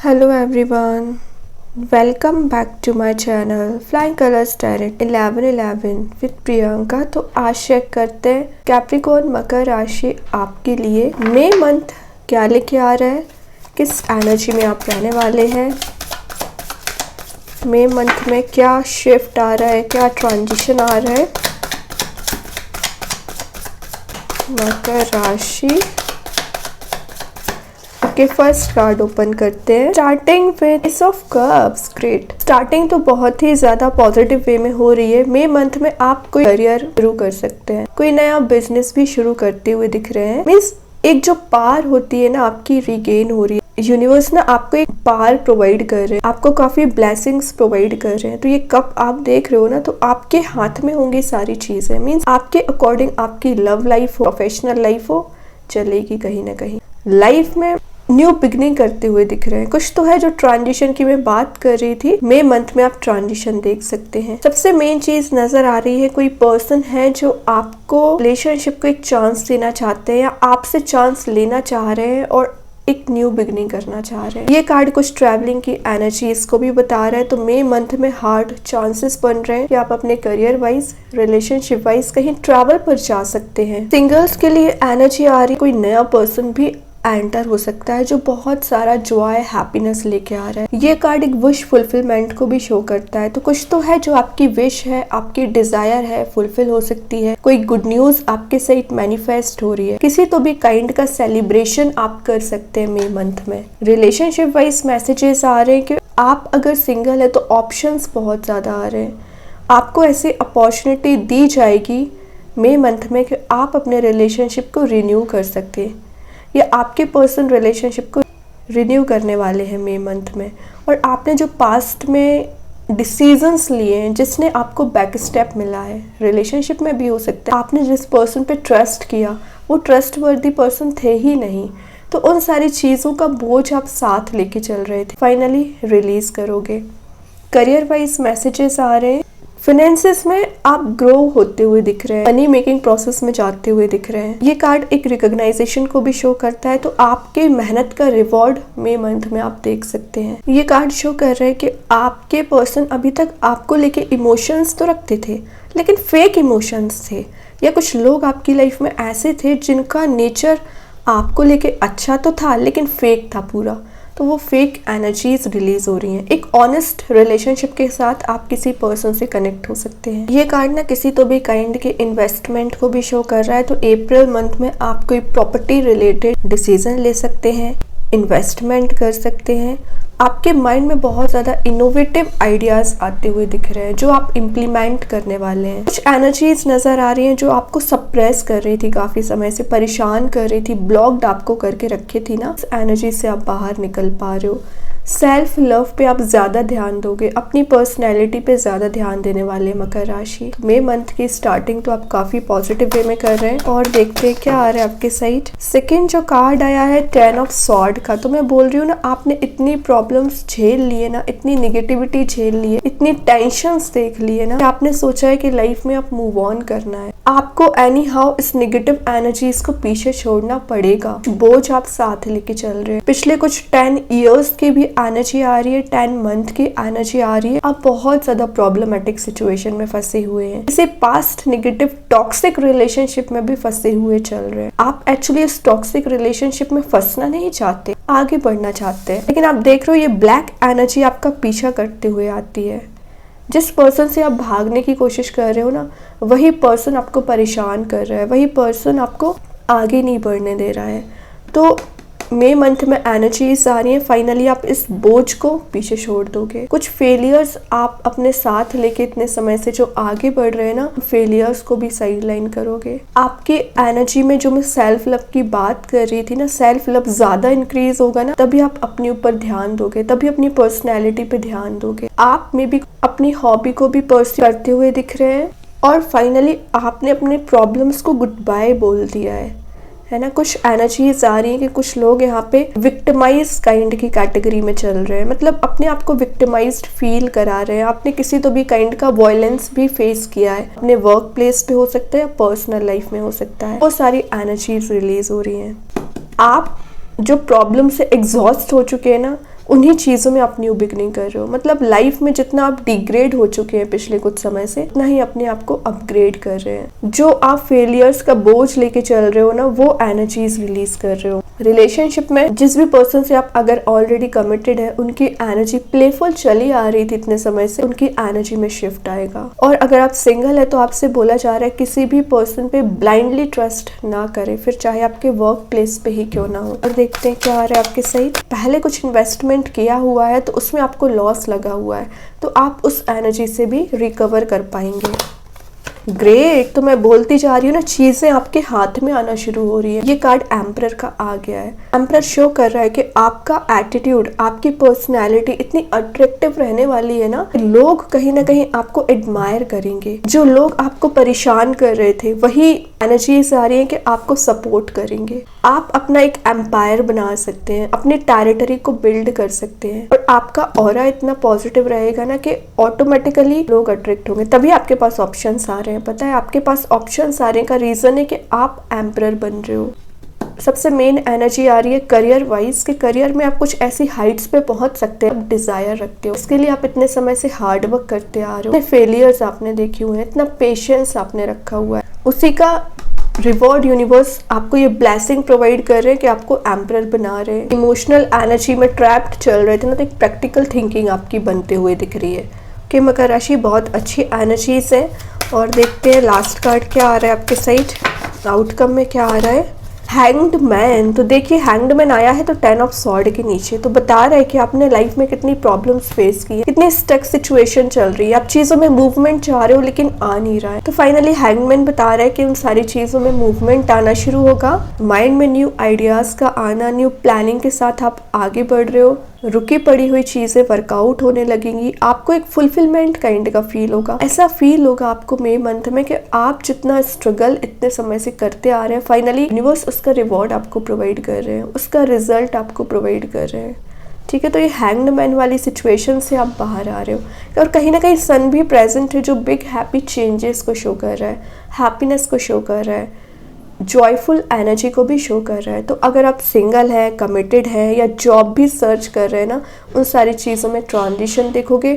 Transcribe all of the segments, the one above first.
Hello everyone, welcome back to my channel Flying Colors Tarot 1111 with Priyanka. तो आज check करते हैं कैप्रिकॉर्न मकर राशि आपके लिए मई मंथ क्या लेके आ रहा है, किस एनर्जी में आप रहने वाले हैं। मई मंथ में क्या शिफ्ट आ रहा है, क्या ट्रांजिशन आ रहा है मकर राशि के फर्स्ट कार्ड ओपन करते हैं। Starting with S of cups. Great, starting तो बहुत ही ज्यादा पॉजिटिव वे में हो रही है। मई मंथ में आप कोई करियर शुरू कर सकते हैं, कोई नया बिजनेस भी शुरू करते हुए दिख रहे हैं। मीन्स एक जो पार होती है ना आपकी रिगेन हो रही है। यूनिवर्स ना आपको एक पार प्रोवाइड कर रहे हैं, आपको काफी ब्लेसिंग्स प्रोवाइड कर रहे हैं। तो ये कप आप देख रहे हो ना, तो आपके हाथ में होंगी सारी चीजें। मीन्स आपके अकॉर्डिंग आपकी लव लाइफ हो, प्रोफेशनल लाइफ हो, चलेगी कहीं ना कहीं। लाइफ में न्यू बिगनिंग करते हुए दिख रहे हैं। कुछ तो है जो ट्रांजिशन की मैं बात कर रही थी, मई मंथ में आप ट्रांजिशन देख सकते हैं। सबसे मेन चीज नजर आ रही है, कोई पर्सन है जो आपको रिलेशनशिप को एक चांस देना चाहते हैं या आपसे चांस लेना चाह रहे हैं और एक न्यू बिगनिंग करना चाह रहे हैं। ये कार्ड कुछ ट्रैवलिंग की एनर्जी इसको भी बता रहा है। तो मई मंथ में हार्ड चांसेस बन रहे हैं कि आप अपने करियर वाइज, रिलेशनशिप वाइज कहीं ट्रैवल पर जा सकते हैं। सिंगल्स के लिए एनर्जी आ रही है, कोई नया पर्सन भी एंटर हो सकता है जो बहुत सारा जॉय, हैप्पीनेस लेके आ रहा है। ये कार्ड एक विश फुलफिलमेंट को भी शो करता है। तो कुछ तो है जो आपकी विश है, आपकी डिजायर है, फुलफिल हो सकती है। कोई गुड न्यूज आपके साथ मैनिफेस्ट हो रही है। किसी तो भी काइंड का सेलिब्रेशन आप कर सकते हैं मई मंथ में। रिलेशनशिप वाइज मैसेजेस आ रहे हैं कि आप अगर सिंगल है तो ऑप्शंस बहुत ज्यादा आ रहे हैं। आपको ऐसी अपॉर्चुनिटी दी जाएगी मई मंथ में कि आप अपने रिलेशनशिप को रिन्यू कर सकते हैं या आपके पर्सन रिलेशनशिप को रिन्यू करने वाले हैं मई मंथ में। और आपने जो पास्ट में डिसीजंस लिए हैं, जिसने आपको बैक स्टेप मिला है, रिलेशनशिप में भी हो सकता है आपने जिस पर्सन पे ट्रस्ट किया वो ट्रस्टवर्दी पर्सन थे ही नहीं, तो उन सारी चीज़ों का बोझ आप साथ लेके चल रहे थे, फाइनली रिलीज करोगे। करियर वाइज मैसेजेस आ रहे हैं। फाइनेंसेस में आप ग्रो होते हुए दिख रहे हैं, मनी मेकिंग प्रोसेस में जाते हुए दिख रहे हैं। ये कार्ड एक रिकॉग्नाइजेशन को भी शो करता है। तो आपके मेहनत का रिवॉर्ड मई मंथ में आप देख सकते हैं। ये कार्ड शो कर रहे हैं कि आपके पर्सन अभी तक आपको लेके इमोशंस तो रखते थे लेकिन फेक इमोशंस थे, या कुछ लोग आपकी लाइफ में ऐसे थे जिनका नेचर आपको लेके अच्छा तो था लेकिन फेक था पूरा। तो वो फेक एनर्जीज रिलीज हो रही हैं। एक ऑनेस्ट रिलेशनशिप के साथ आप किसी पर्सन से कनेक्ट हो सकते हैं। ये कार्ड ना किसी तो भी काइंड के इन्वेस्टमेंट को भी शो कर रहा है। तो अप्रैल मंथ में आप कोई प्रॉपर्टी रिलेटेड डिसीजन ले सकते हैं, इन्वेस्टमेंट कर सकते हैं। आपके माइंड में बहुत ज़्यादा इनोवेटिव आइडियाज़ आते हुए दिख रहे हैं जो आप इम्प्लीमेंट करने वाले हैं। कुछ एनर्जीज नज़र आ रही हैं जो आपको सप्रेस कर रही थी, काफ़ी समय से परेशान कर रही थी, ब्लॉक्ड आपको करके रखे थी ना, उस एनर्जी से आप बाहर निकल पा रहे हो। सेल्फ लव पे आप ज़्यादा ध्यान दोगे, अपनी पर्सनैलिटी पे ज़्यादा ध्यान देने वाले मकर राशि। मई मंथ की स्टार्टिंग तो आप काफ़ी पॉजिटिव वे में कर रहे हैं। और देखते हैं क्या आ रहा है आपके साइड। सेकेंड जो कार्ड आया है 10 ऑफ स्वॉर्ड का। तो मैं बोल रही हूँ ना, आपने इतनी प्रॉब्लम्स झेल लिए ना, इतनी निगेटिविटी झेल ली है, इतनी टेंशंस देख लिए ना, आपने सोचा है कि लाइफ में आप मूव ऑन करना है। आपको एनी हाउ इस नेगेटिव एनर्जीज को पीछे छोड़ना पड़ेगा। बोझ आप साथ लेके चल रहे हैं। पिछले कुछ 10 ईयर्स की भी एनर्जी आ रही है, 10 मंथ की एनर्जी आ रही है। आप बहुत ज्यादा प्रॉब्लमेटिक सिचुएशन में फंसे हुए हैं, इसे पास्ट नेगेटिव टॉक्सिक रिलेशनशिप में भी फंसे हुए चल रहे हैं। आप एक्चुअली इस टॉक्सिक रिलेशनशिप में फंसना नहीं चाहते, आगे बढ़ना चाहते हैं, लेकिन आप देख रहे हो ये ब्लैक एनर्जी आपका पीछा करते हुए आती है। जिस पर्सन से आप भागने की कोशिश कर रहे हो ना, वही पर्सन आपको परेशान कर रहा है, वही पर्सन आपको आगे नहीं बढ़ने दे रहा है। तो मई मंथ में एनर्जीज आ रही है, फाइनली आप इस बोझ को पीछे छोड़ दोगे। कुछ फेलियर्स आप अपने साथ लेके इतने समय से जो आगे बढ़ रहे हैं ना, फेलियर्स को भी साइड लाइन करोगे। आपकी एनर्जी में जो मैं सेल्फ लव की बात कर रही थी ना, सेल्फ लव ज्यादा इंक्रीज होगा ना, तभी आप अपने ऊपर ध्यान दोगे, तभी अपनी पर्सनैलिटी पे ध्यान दोगे। आप में भी अपनी हॉबी को भी परस्यू करते हुए दिख रहे हैं। और फाइनली आपने अपने प्रॉब्लम्स को गुड बाय बोल दिया है ना। कुछ एनर्जीज आ रही है कि कुछ लोग यहाँ पे विक्टिमाइज काइंड की कैटेगरी में चल रहे हैं, मतलब अपने आप को विक्टिमाइज्ड फील करा रहे हैं। आपने किसी तो भी काइंड का वायलेंस भी फेस किया है, अपने वर्क प्लेस पे हो सकता है या पर्सनल लाइफ में हो सकता है। वो सारी एनर्जीज रिलीज हो रही हैं। आप जो प्रॉब्लम से एग्जॉस्ट हो चुके हैं ना, उन्हीं चीज़ों में आप न्यू बिगनिंग कर रहे हो। मतलब लाइफ में जितना आप डिग्रेड हो चुके हैं पिछले कुछ समय से, उतना ही अपने आप को अपग्रेड कर रहे हैं। जो आप फेलियर्स का बोझ लेके चल रहे हो ना, वो एनर्जीज रिलीज कर रहे हो। रिलेशनशिप में जिस भी पर्सन से आप अगर ऑलरेडी कमिटेड है, उनकी एनर्जी प्लेफुल चली आ रही थी इतने समय से, उनकी एनर्जी में शिफ्ट आएगा। और अगर आप सिंगल है तो आपसे बोला जा रहा है किसी भी पर्सन पे ब्लाइंडली ट्रस्ट ना करें, फिर चाहे आपके वर्क प्लेस पे ही क्यों ना हो। और देखते हैं क्या आ रहा है आपके सही। पहले कुछ इन्वेस्टमेंट किया हुआ है तो उसमें आपको लॉस लगा हुआ है, तो आप उस एनर्जी से भी रिकवर कर पाएंगे। ग्रेट। तो मैं बोलती जा रही हूँ ना, चीजें आपके हाथ में आना शुरू हो रही है। ये कार्ड एम्परर का आ गया है। एम्परर शो कर रहा है कि आपका एटीट्यूड, आपकी पर्सनैलिटी इतनी अट्रैक्टिव रहने वाली है ना, लोग कहीं ना कहीं आपको एडमायर करेंगे। जो लोग आपको परेशान कर रहे थे, वही एनर्जीज आ रही है कि आपको सपोर्ट करेंगे। आप अपना एक एम्पायर बना सकते हैं, अपने टेरिटरी को बिल्ड कर सकते हैं, और आपका ऑरा इतना पॉजिटिव रहेगा ना कि ऑटोमेटिकली लोग अट्रैक्ट होंगे। तभी आपके पास ऑप्शंस आ रहे हैं। पता है, आपके पास ऑप्शंस आ रहे हैं का रीजन है कि आप एम्परर बन रहे हो। सबसे मेन एनर्जी आ रही है करियर वाइज के करियर में आप कुछ ऐसी हाइट्स पे पहुंच सकते हैं, आप डिजायर रखते हो, उसके लिए आप इतने समय से हार्ड वर्क करते आ रहे हो। इतने फेलियर्स आपने देखे हुए हैं, इतना पेशेंस आपने रखा हुआ है, उसी का रिवॉर्ड यूनिवर्स आपको ये ब्लेसिंग प्रोवाइड कर रहे हैं कि आपको एम्परर बना रहे हैं। इमोशनल एनर्जी में ट्रैप्ड चल रहे थे ना, तो एक प्रैक्टिकल थिंकिंग आपकी बनते हुए दिख रही है कि मकर राशि बहुत अच्छी एनर्जीज है। और देखते हैं लास्ट कार्ड क्या आ रहा है आपके साइड। आउटकम में क्या आ रहा है, हैंग्ड मैन। तो देखिए हैंग्ड मैन आया है तो 10 ऑफ सॉर्ड के नीचे, तो बता रहा है कि आपने लाइफ में कितनी प्रॉब्लम्स फेस की है, कितनी स्टक सिचुएशन चल रही है, आप चीजों में मूवमेंट चाह रहे हो लेकिन आ नहीं रहा है। तो फाइनली हैंगमैन बता रहा है कि उन सारी चीजों में मूवमेंट आना शुरू होगा। माइंड में न्यू आइडियाज का आना, न्यू प्लानिंग के साथ आप आगे बढ़ रहे हो। रुकी पड़ी हुई चीजें वर्कआउट होने लगेंगी। आपको एक फुलफिलमेंट काइंड का फील होगा। ऐसा फील होगा आपको मई मंथ में कि आप जितना स्ट्रगल इतने समय से करते आ रहे हैं, फाइनली यूनिवर्स उसका रिवॉर्ड आपको प्रोवाइड कर रहे हैं, उसका रिजल्ट आपको प्रोवाइड कर रहे हैं। ठीक है, तो ये हैंग्ड मैन वाली सिचुएशन से आप बाहर आ रहे हो। और कहीं ना कहीं सन भी प्रेजेंट है, जो बिग हैप्पी चेंजेस को शो कर रहा है, हैप्पीनेस को शो कर रहा है, जॉयफुल एनर्जी को भी शो कर रहा है। तो अगर आप सिंगल है, कमिटेड है, या जॉब भी सर्च कर रहे हैं ना, उन सारी चीज़ों में ट्रांजिशन देखोगे,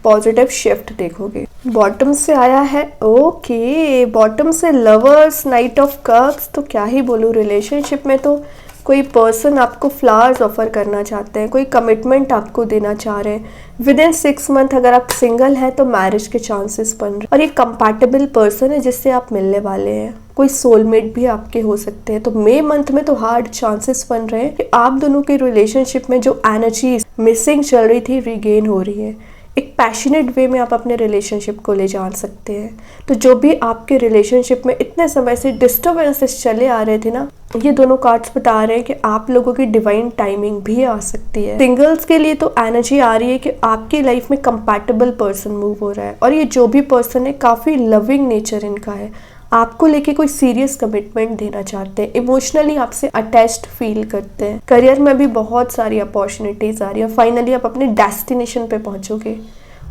पॉजिटिव शिफ्ट देखोगे। बॉटम से आया है, ओके, बॉटम से लवर्स, नाइट ऑफ कप्स। तो क्या ही बोलूँ, रिलेशनशिप में तो कोई पर्सन आपको फ्लावर्स ऑफर करना चाहते हैं, कोई कमिटमेंट आपको देना चाह रहे हैं। विद इन 6 मंथ अगर आप सिंगल हैं तो मैरिज के चांसेस बन रहे हैं, और ये कंपैटिबल पर्सन है जिससे आप मिलने वाले हैं। कोई सोलमेट भी आपके हो सकते हैं। तो मई मंथ में तो हार्ड चांसेस बन रहे हैं कि आप दोनों के रिलेशनशिप में जो एनर्जी मिसिंग चल रही थी, रिगेन हो रही है। एक पैशनेट वे में आप अपने रिलेशनशिप को ले जा सकते हैं। तो जो भी आपके रिलेशनशिप में इतने समय से डिस्टर्बेंसेस चले आ रहे थे ना, ये दोनों कार्ड्स बता रहे हैं कि आप लोगों की डिवाइन टाइमिंग भी आ सकती है। सिंगल्स के लिए तो एनर्जी आ रही है कि आपकी लाइफ में कंपैटिबल पर्सन मूव हो रहा है, और ये जो भी पर्सन है काफ़ी लविंग नेचर इनका है, आपको लेके कोई सीरियस कमिटमेंट देना चाहते हैं, इमोशनली आपसे अटैच्ड फील करते हैं। करियर में भी बहुत सारी अपॉर्चुनिटीज आ रही है, फाइनली आप अपने डेस्टिनेशन पे पहुंचोगे।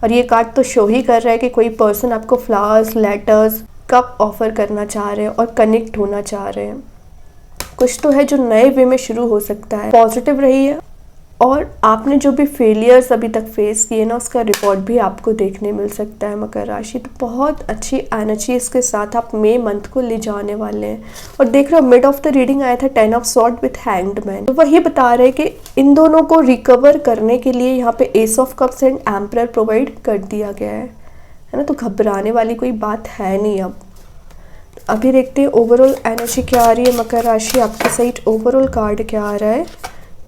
और ये कार्ड तो शो ही कर रहा है कि कोई पर्सन आपको फ्लावर्स, लेटर्स, कप ऑफर करना चाह रहे हैं और कनेक्ट होना चाह रहे हैं। कुछ तो है जो नए वे में शुरू हो सकता है। पॉजिटिव रहिए, और आपने जो भी फेलियर्स अभी तक फेस किए ना, उसका रिकॉर्ड भी आपको देखने मिल सकता है मकर राशि। तो बहुत अच्छी एनर्जीज के साथ आप मई मंथ को ले जाने वाले हैं। और देख रहे हो मिड ऑफ द रीडिंग आया था 10 of sword with hanged man. तो वही बता रहे हैं कि इन दोनों को रिकवर करने के लिए यहाँ पे S of cups and emperor provide कर दिया गया है ना। तो घबराने वाली कोई बात है नहीं। अब अभी देखते हैं ओवरऑल एनर्जी क्या आ रही है मकर राशि आपके साइड। ओवरऑल कार्ड क्या आ रहा है,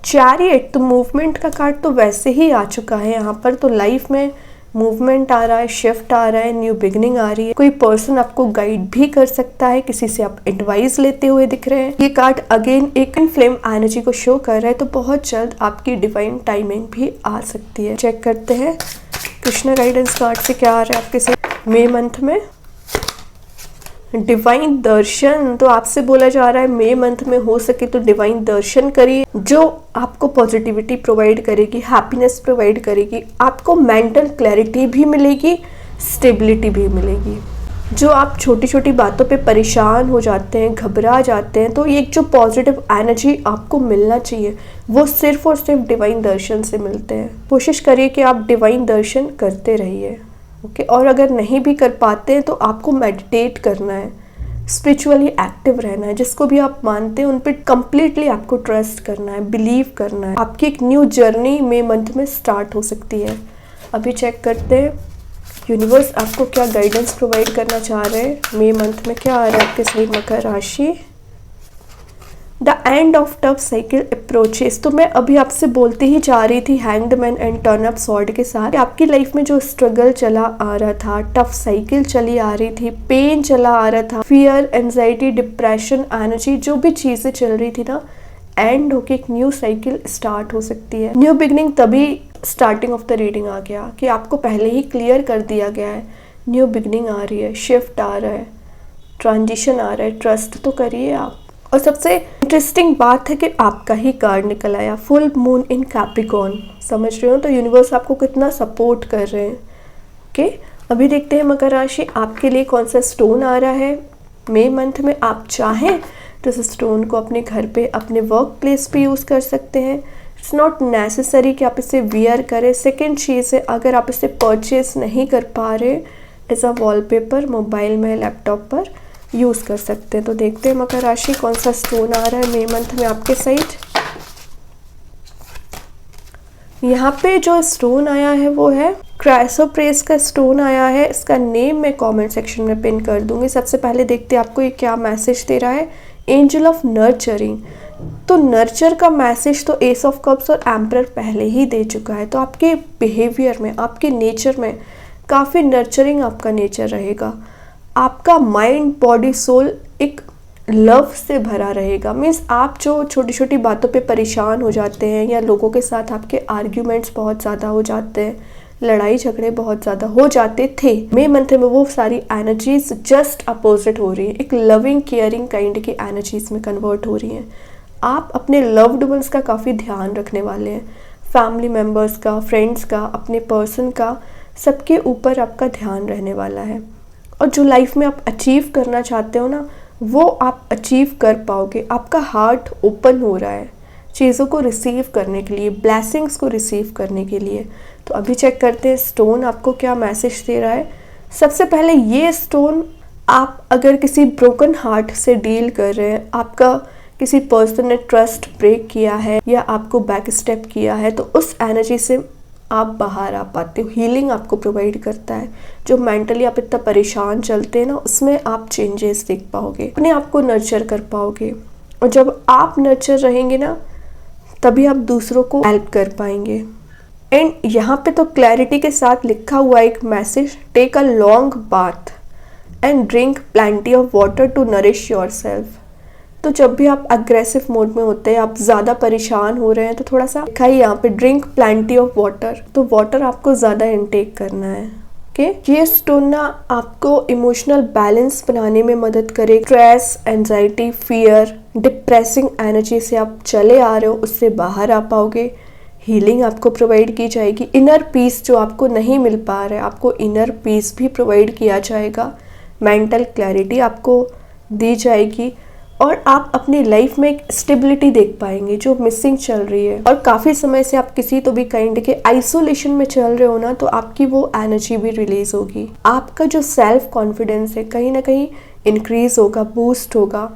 चैरियट। तो मूवमेंट का कार्ड तो वैसे ही आ चुका है यहाँ पर। तो लाइफ में मूवमेंट आ रहा है, शिफ्ट आ रहा है, न्यू बिगनिंग आ रही है। कोई पर्सन आपको गाइड भी कर सकता है, किसी से आप एडवाइस लेते हुए दिख रहे हैं। ये कार्ड अगेन एक फ्लेम एनर्जी को शो कर रहा है। तो बहुत जल्द आपकी डिवाइन टाइमिंग भी आ सकती है। चेक करते हैं कृष्णा गाइडेंस कार्ड से क्या आ रहा है आपके साथ मई मंथ में। डिवाइन दर्शन। तो आपसे बोला जा रहा है मई मंथ में हो सके तो डिवाइन दर्शन करिए, जो आपको पॉजिटिविटी प्रोवाइड करेगी, हैप्पीनेस प्रोवाइड करेगी, आपको मेंटल क्लैरिटी भी मिलेगी, स्टेबिलिटी भी मिलेगी। जो आप छोटी छोटी बातों पे परेशान हो जाते हैं, घबरा जाते हैं, तो ये एक जो पॉजिटिव एनर्जी आपको मिलना चाहिए वो सिर्फ और सिर्फ डिवाइन दर्शन से मिलते हैं। कोशिश करिए कि आप डिवाइन दर्शन करते रहिए, ओके। और अगर नहीं भी कर पाते हैं तो आपको मेडिटेट करना है, स्पिरिचुअली एक्टिव रहना है। जिसको भी आप मानते हैं उन पर कंप्लीटली आपको ट्रस्ट करना है, बिलीव करना है। आपकी एक न्यू जर्नी मई मंथ में स्टार्ट हो सकती है। अभी चेक करते हैं यूनिवर्स आपको क्या गाइडेंस प्रोवाइड करना चाह रहे हैं। मई मंथ में क्या आ रहा है आपके सही मकर राशि। The end of tough cycle approaches. तो मैं अभी आपसे बोलते ही जा रही थी hanged man and turn up sword के साथ, आपकी लाइफ में जो स्ट्रगल चला आ रहा था, टफ साइकिल चली आ रही थी, पेन चला आ रहा था, फियर, एंजाइटी, डिप्रेशन, एनर्जी, जो भी चीज़ें चल रही थी ना, एंड होके एक न्यू साइकिल स्टार्ट हो सकती है। न्यू बिगनिंग तभी स्टार्टिंग ऑफ द रीडिंग आ गया कि आपको पहले ही क्लियर कर दिया गया है न्यू बिगनिंग आ रही है, शिफ्ट आ रहा है, ट्रांजिशन आ रहा है। ट्रस्ट तो करिए आप। और सबसे इंटरेस्टिंग बात है कि आपका ही कार्ड निकल आया, फुल मून इन कैप्रिकॉर्न। समझ रहे हो तो यूनिवर्स आपको कितना सपोर्ट कर रहे हैं, ओके। अभी देखते हैं मकर राशि आपके लिए कौन सा स्टोन आ रहा है मई मंथ में। आप चाहें तो इस स्टोन को अपने घर पे, अपने वर्क प्लेस पे यूज़ कर सकते हैं। इट्स नॉट नेसेसरी कि आप इसे वियर करें। सेकेंड चीज़ है, अगर आप इसे परचेज नहीं कर पा रहे, एज अ वॉलपेपर मोबाइल में, लैपटॉप पर यूज़ कर सकते हैं। तो देखते हैं मकर राशि कौन सा स्टोन आ रहा है मई मंथ में आपके साइड। यहाँ पे जो स्टोन आया है वो है क्राइसोप्रेस का स्टोन आया है। इसका नेम मैं कमेंट सेक्शन में पिन कर दूंगी। सबसे पहले देखते हैं आपको ये क्या मैसेज दे रहा है। Angel of nurturing. तो नर्चर का मैसेज तो एस ऑफ कप्स और एम्परर पहले ही दे चुका है। तो आपके बिहेवियर में, आपके नेचर में काफ़ी नर्चरिंग आपका नेचर रहेगा। आपका माइंड, बॉडी, सोल एक लव से भरा रहेगा। मीन्स आप जो छोटी छोटी बातों पे परेशान हो जाते हैं या लोगों के साथ आपके आर्ग्यूमेंट्स बहुत ज़्यादा हो जाते हैं, लड़ाई झगड़े बहुत ज़्यादा हो जाते थे, मई मंथ में वो सारी एनर्जीज जस्ट अपोजिट हो रही है। एक लविंग केयरिंग काइंड की एनर्जीज में कन्वर्ट हो रही हैं। आप अपने लव्ड वंस का काफ़ी ध्यान रखने वाले हैं, फैमिली मेम्बर्स का, फ्रेंड्स का, अपने पर्सन का, सबके ऊपर आपका ध्यान रहने वाला है। और जो लाइफ में आप अचीव करना चाहते हो ना, वो आप अचीव कर पाओगे। आपका हार्ट ओपन हो रहा है चीज़ों को रिसीव करने के लिए, ब्लेसिंग्स को रिसीव करने के लिए। तो अभी चेक करते हैं स्टोन आपको क्या मैसेज दे रहा है। सबसे पहले ये स्टोन, आप अगर किसी ब्रोकन हार्ट से डील कर रहे हैं, आपका किसी पर्सन ने ट्रस्ट ब्रेक किया है या आपको बैक स्टेप किया है, तो उस एनर्जी से आप बाहर आ पाते हो। हीलिंग आपको प्रोवाइड करता है। जो मेंटली आप इतना परेशान चलते हैं ना, उसमें आप चेंजेस देख पाओगे, अपने आप को नर्चर कर पाओगे। और जब आप नर्चर रहेंगे ना, तभी आप दूसरों को हेल्प कर पाएंगे। एंड यहाँ पे तो क्लैरिटी के साथ लिखा हुआ एक message, take a long bath and drink plenty of water to nourish yourself. तो जब भी आप अग्रेसिव मोड में होते हैं, आप ज़्यादा परेशान हो रहे हैं, तो थोड़ा सा लिखा ही यहाँ पे ड्रिंक प्लेंटी ऑफ वाटर। तो वाटर आपको ज़्यादा इनटेक करना है, ओके। ये स्टोन ना आपको इमोशनल बैलेंस बनाने में मदद करे। Stress, anxiety, fear, depressing energy से आप चले आ रहे हो, उससे बाहर आ पाओगे। हीलिंग आपको प्रोवाइड की जाएगी। इनर पीस जो आपको नहीं मिल पा रहा है, आपको इनर पीस भी प्रोवाइड किया जाएगा। मेंटल क्लैरिटी आपको दी जाएगी और आप अपनी लाइफ में एक स्टेबिलिटी देख पाएंगे जो मिसिंग चल रही है। और काफ़ी समय से आप किसी तो भी काइंड के आइसोलेशन में चल रहे हो ना, तो आपकी वो एनर्जी भी रिलीज होगी। आपका जो सेल्फ कॉन्फिडेंस है कहीं ना कहीं इंक्रीज होगा, बूस्ट होगा।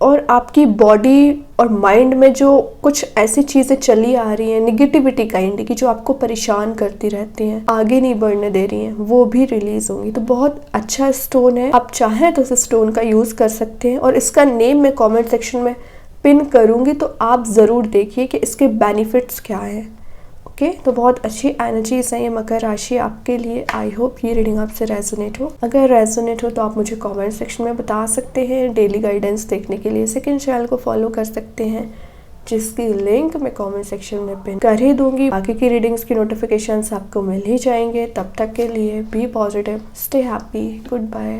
और आपकी बॉडी और माइंड में जो कुछ ऐसी चीज़ें चली आ रही हैं, निगेटिविटी काइंड की, जो आपको परेशान करती रहती हैं, आगे नहीं बढ़ने दे रही हैं, वो भी रिलीज होंगी। तो बहुत अच्छा स्टोन है। आप चाहें तो इस स्टोन का यूज़ कर सकते हैं। और इसका नेम मैं कमेंट सेक्शन में पिन करूँगी, तो आप ज़रूर देखिए कि इसके बेनिफिट्स क्या हैं, ओके। तो बहुत अच्छी एनर्जीज हैं ये मकर राशि आपके लिए। आई होप ये रीडिंग आपसे रेजोनेट हो। अगर रेजोनेट हो तो आप मुझे कमेंट सेक्शन में बता सकते हैं। डेली गाइडेंस देखने के लिए सेकंड चैनल को फॉलो कर सकते हैं, जिसकी लिंक मैं कमेंट सेक्शन में पिन कर ही दूंगी। बाकी की रीडिंग्स की नोटिफिकेशंस आपको मिल ही जाएंगे। तब तक के लिए be positive, stay happy, good bye.